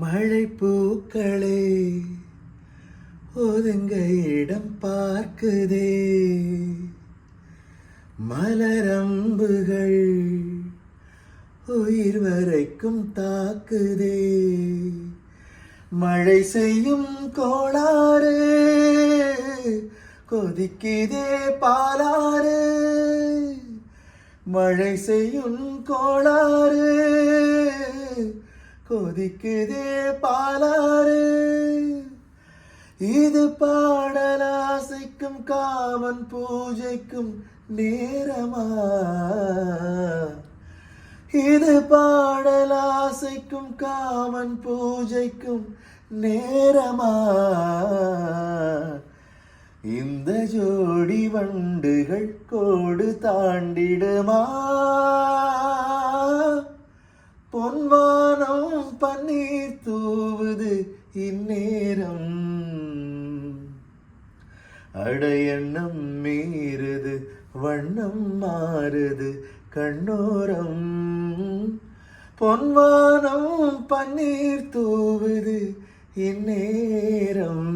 மழை பூக்களே ஒதுங்க இடம் பார்க்குதே, மலரம்புகள் உயிர் வரைக்கும் தாக்குதே. மழை செய்யும் கோளாறு கொதிக்குதே பாலாறு, மழை செய்யும் கோளாறு கொதிக்குதே பாலாறு. இது பாடலாசைக்கும் காமன் பூஜைக்கும் நேரமா, இது பாடலாசைக்கும் காமன் பூஜைக்கும் நேரமா. இந்த ஜோடி வண்டுகள் கோடு தாண்டிடுமா, பொன்வானம் பன்னீர் தூவுது இந்நேரம். அடையண்ணம் மீறுது வண்ணம் மாறுது கண்ணோரம், பொன்வானம் பன்னீர் தூவுது இந்நேரம்.